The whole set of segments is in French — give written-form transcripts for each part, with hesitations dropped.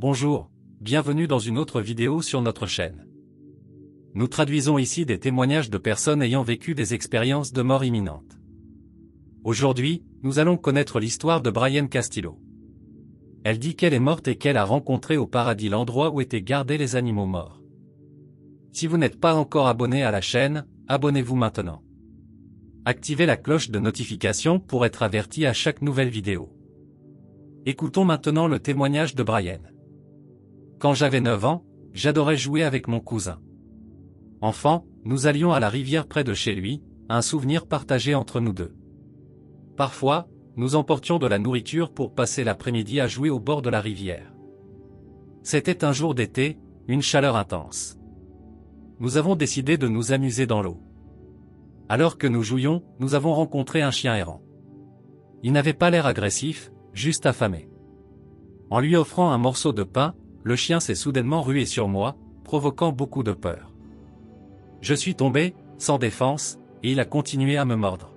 Bonjour, bienvenue dans une autre vidéo sur notre chaîne. Nous traduisons ici des témoignages de personnes ayant vécu des expériences de mort imminente. Aujourd'hui, nous allons connaître l'histoire de Brian Castillo. Elle dit qu'elle est morte et qu'elle a rencontré au paradis l'endroit où étaient gardés les animaux morts. Si vous n'êtes pas encore abonné à la chaîne, abonnez-vous maintenant. Activez la cloche de notification pour être averti à chaque nouvelle vidéo. Écoutons maintenant le témoignage de Brian. Quand j'avais 9 ans, j'adorais jouer avec mon cousin. Enfant, nous allions à la rivière près de chez lui, un souvenir partagé entre nous deux. Parfois, nous emportions de la nourriture pour passer l'après-midi à jouer au bord de la rivière. C'était un jour d'été, une chaleur intense. Nous avons décidé de nous amuser dans l'eau. Alors que nous jouions, nous avons rencontré un chien errant. Il n'avait pas l'air agressif, juste affamé. En lui offrant un morceau de pain, le chien s'est soudainement rué sur moi, provoquant beaucoup de peur. Je suis tombé, sans défense, et il a continué à me mordre.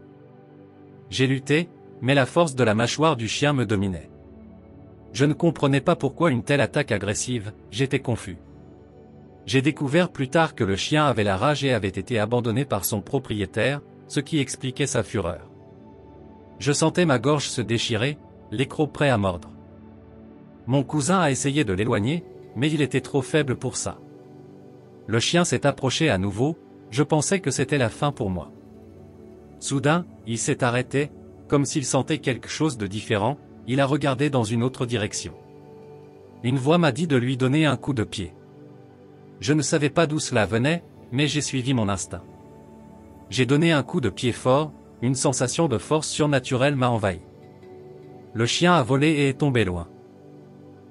J'ai lutté, mais la force de la mâchoire du chien me dominait. Je ne comprenais pas pourquoi une telle attaque agressive, j'étais confus. J'ai découvert plus tard que le chien avait la rage et avait été abandonné par son propriétaire, ce qui expliquait sa fureur. Je sentais ma gorge se déchirer, les crocs prêts à mordre. Mon cousin a essayé de l'éloigner, mais il était trop faible pour ça. Le chien s'est approché à nouveau, je pensais que c'était la fin pour moi. Soudain, il s'est arrêté, comme s'il sentait quelque chose de différent, il a regardé dans une autre direction. Une voix m'a dit de lui donner un coup de pied. Je ne savais pas d'où cela venait, mais j'ai suivi mon instinct. J'ai donné un coup de pied fort, une sensation de force surnaturelle m'a envahi. Le chien a volé et est tombé loin.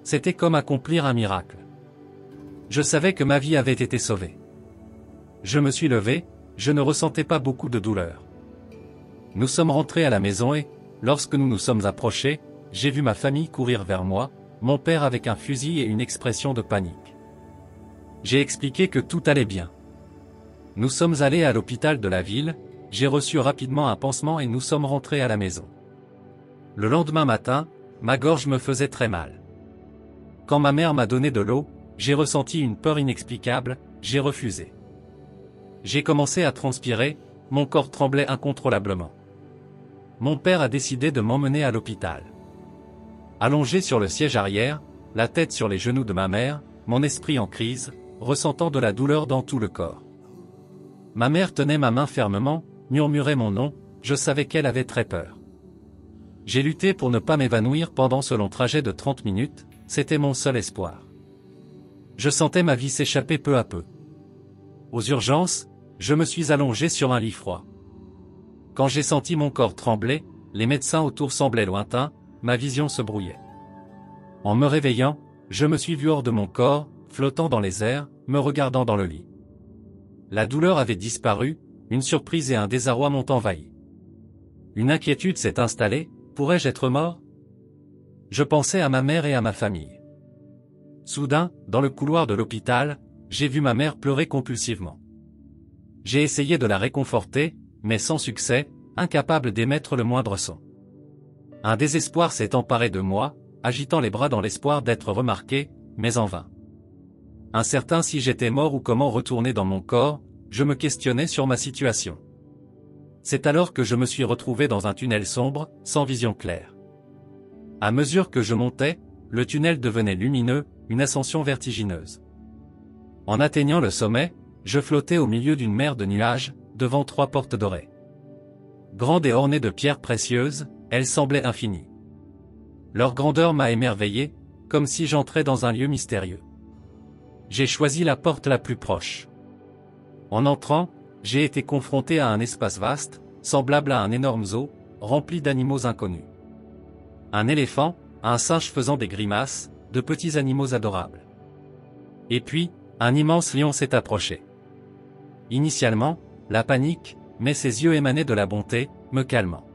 C'était comme accomplir un miracle. Je savais que ma vie avait été sauvée. Je me suis levé, je ne ressentais pas beaucoup de douleur. Nous sommes rentrés à la maison et, lorsque nous nous sommes approchés, j'ai vu ma famille courir vers moi, mon père avec un fusil et une expression de panique. J'ai expliqué que tout allait bien. Nous sommes allés à l'hôpital de la ville, j'ai reçu rapidement un pansement et nous sommes rentrés à la maison. Le lendemain matin, ma gorge me faisait très mal. Quand ma mère m'a donné de l'eau, j'ai ressenti une peur inexplicable, j'ai refusé. J'ai commencé à transpirer, mon corps tremblait incontrôlablement. Mon père a décidé de m'emmener à l'hôpital. Allongé sur le siège arrière, la tête sur les genoux de ma mère, mon esprit en crise, ressentant de la douleur dans tout le corps. Ma mère tenait ma main fermement, murmurait mon nom, je savais qu'elle avait très peur. J'ai lutté pour ne pas m'évanouir pendant ce long trajet de 30 minutes, c'était mon seul espoir. Je sentais ma vie s'échapper peu à peu. Aux urgences, je me suis allongé sur un lit froid. Quand j'ai senti mon corps trembler, les médecins autour semblaient lointains, ma vision se brouillait. En me réveillant, je me suis vu hors de mon corps, flottant dans les airs, me regardant dans le lit. La douleur avait disparu, une surprise et un désarroi m'ont envahi. Une inquiétude s'est installée, pourrais-je être mort ? Je pensais à ma mère et à ma famille. Soudain, dans le couloir de l'hôpital, j'ai vu ma mère pleurer compulsivement. J'ai essayé de la réconforter, mais sans succès, incapable d'émettre le moindre son. Un désespoir s'est emparé de moi, agitant les bras dans l'espoir d'être remarqué, mais en vain. Incertain si j'étais mort ou comment retourner dans mon corps, je me questionnais sur ma situation. C'est alors que je me suis retrouvé dans un tunnel sombre, sans vision claire. À mesure que je montais, le tunnel devenait lumineux, une ascension vertigineuse. En atteignant le sommet, je flottais au milieu d'une mer de nuages, devant 3 portes dorées. Grandes et ornées de pierres précieuses, elles semblaient infinies. Leur grandeur m'a émerveillé, comme si j'entrais dans un lieu mystérieux. J'ai choisi la porte la plus proche. En entrant, j'ai été confronté à un espace vaste, semblable à un énorme zoo, rempli d'animaux inconnus. Un éléphant, un singe faisant des grimaces, de petits animaux adorables. Et puis, un immense lion s'est approché. Initialement, la panique, mais ses yeux émanaient de la bonté, me calmant.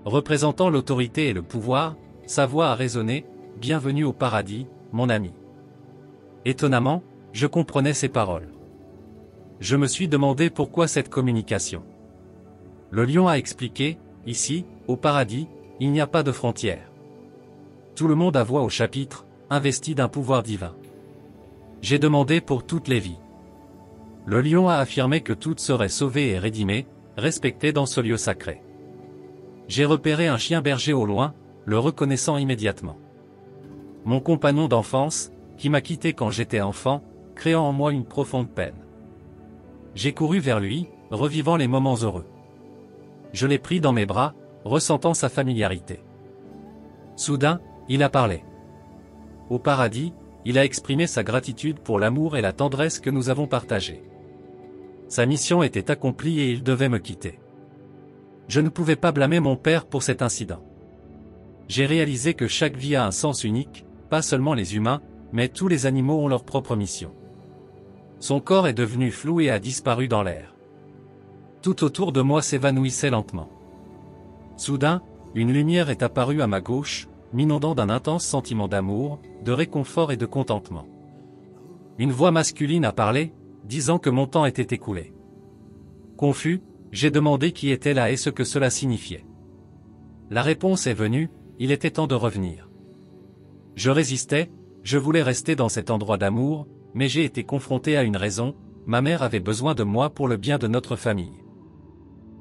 Représentant l'autorité et le pouvoir, sa voix a résonné, « Bienvenue au paradis, mon ami ». Étonnamment, je comprenais ses paroles. Je me suis demandé pourquoi cette communication. Le lion a expliqué, ici, au paradis, il n'y a pas de frontières. Tout le monde a voix au chapitre, investi d'un pouvoir divin. J'ai demandé pour toutes les vies. Le lion a affirmé que toutes seraient sauvées et rédimées, respectées dans ce lieu sacré. J'ai repéré un chien berger au loin, le reconnaissant immédiatement. Mon compagnon d'enfance, qui m'a quitté quand j'étais enfant, créant en moi une profonde peine. J'ai couru vers lui, revivant les moments heureux. Je l'ai pris dans mes bras, ressentant sa familiarité. Soudain, il a parlé. Au paradis, il a exprimé sa gratitude pour l'amour et la tendresse que nous avons partagés. Sa mission était accomplie et il devait me quitter. Je ne pouvais pas blâmer mon père pour cet incident. J'ai réalisé que chaque vie a un sens unique, pas seulement les humains, mais tous les animaux ont leur propre mission. Son corps est devenu flou et a disparu dans l'air. Tout autour de moi s'évanouissait lentement. Soudain, une lumière est apparue à ma gauche, m'inondant d'un intense sentiment d'amour, de réconfort et de contentement. Une voix masculine a parlé, disant que mon temps était écoulé. Confus, j'ai demandé qui était là et ce que cela signifiait. La réponse est venue, il était temps de revenir. Je résistais, je voulais rester dans cet endroit d'amour, mais j'ai été confronté à une raison, ma mère avait besoin de moi pour le bien de notre famille.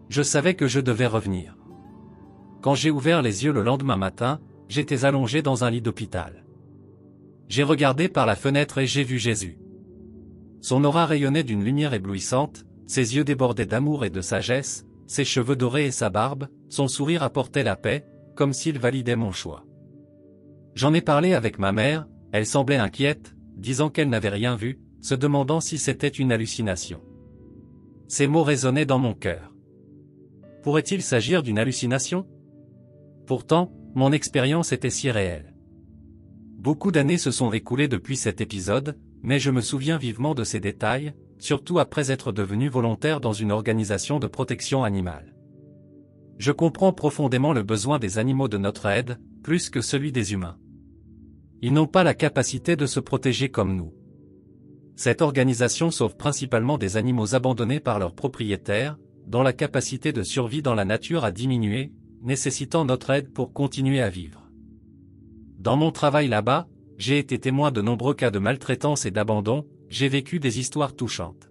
Je savais que je devais revenir. Quand j'ai ouvert les yeux le lendemain matin, j'étais allongé dans un lit d'hôpital. J'ai regardé par la fenêtre et j'ai vu Jésus. Son aura rayonnait d'une lumière éblouissante, ses yeux débordaient d'amour et de sagesse, ses cheveux dorés et sa barbe, son sourire apportait la paix, comme s'il validait mon choix. J'en ai parlé avec ma mère, elle semblait inquiète, disant qu'elle n'avait rien vu, se demandant si c'était une hallucination. Ces mots résonnaient dans mon cœur. Pourrait-il s'agir d'une hallucination ? Pourtant, mon expérience était si réelle. Beaucoup d'années se sont écoulées depuis cet épisode, mais je me souviens vivement de ces détails, surtout après être devenu volontaire dans une organisation de protection animale. Je comprends profondément le besoin des animaux de notre aide, plus que celui des humains. Ils n'ont pas la capacité de se protéger comme nous. Cette organisation sauve principalement des animaux abandonnés par leurs propriétaires, dont la capacité de survie dans la nature a diminué, nécessitant notre aide pour continuer à vivre. Dans mon travail là-bas, j'ai été témoin de nombreux cas de maltraitance et d'abandon, j'ai vécu des histoires touchantes.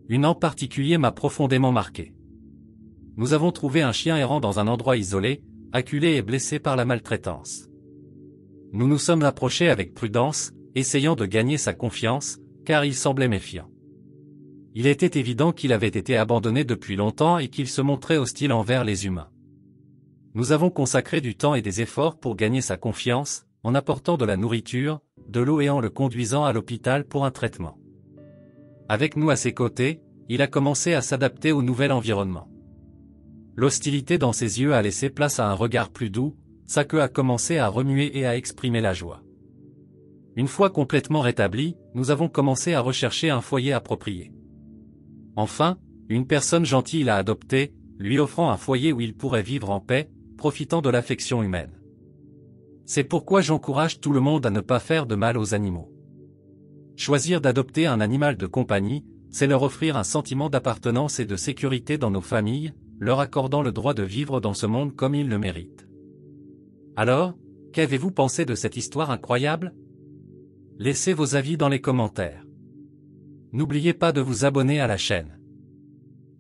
Une en particulier m'a profondément marqué. Nous avons trouvé un chien errant dans un endroit isolé, acculé et blessé par la maltraitance. Nous nous sommes approchés avec prudence, essayant de gagner sa confiance, car il semblait méfiant. Il était évident qu'il avait été abandonné depuis longtemps et qu'il se montrait hostile envers les humains. Nous avons consacré du temps et des efforts pour gagner sa confiance, en apportant de la nourriture, de l'eau et en le conduisant à l'hôpital pour un traitement. Avec nous à ses côtés, il a commencé à s'adapter au nouvel environnement. L'hostilité dans ses yeux a laissé place à un regard plus doux, sa queue a commencé à remuer et à exprimer la joie. Une fois complètement rétabli, nous avons commencé à rechercher un foyer approprié. Enfin, une personne gentille l'a adopté, lui offrant un foyer où il pourrait vivre en paix, profitant de l'affection humaine. C'est pourquoi j'encourage tout le monde à ne pas faire de mal aux animaux. Choisir d'adopter un animal de compagnie, c'est leur offrir un sentiment d'appartenance et de sécurité dans nos familles, leur accordant le droit de vivre dans ce monde comme ils le méritent. Alors, qu'avez-vous pensé de cette histoire incroyable ? Laissez vos avis dans les commentaires. N'oubliez pas de vous abonner à la chaîne.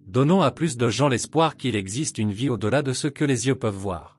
Donnons à plus de gens l'espoir qu'il existe une vie au-delà de ce que les yeux peuvent voir.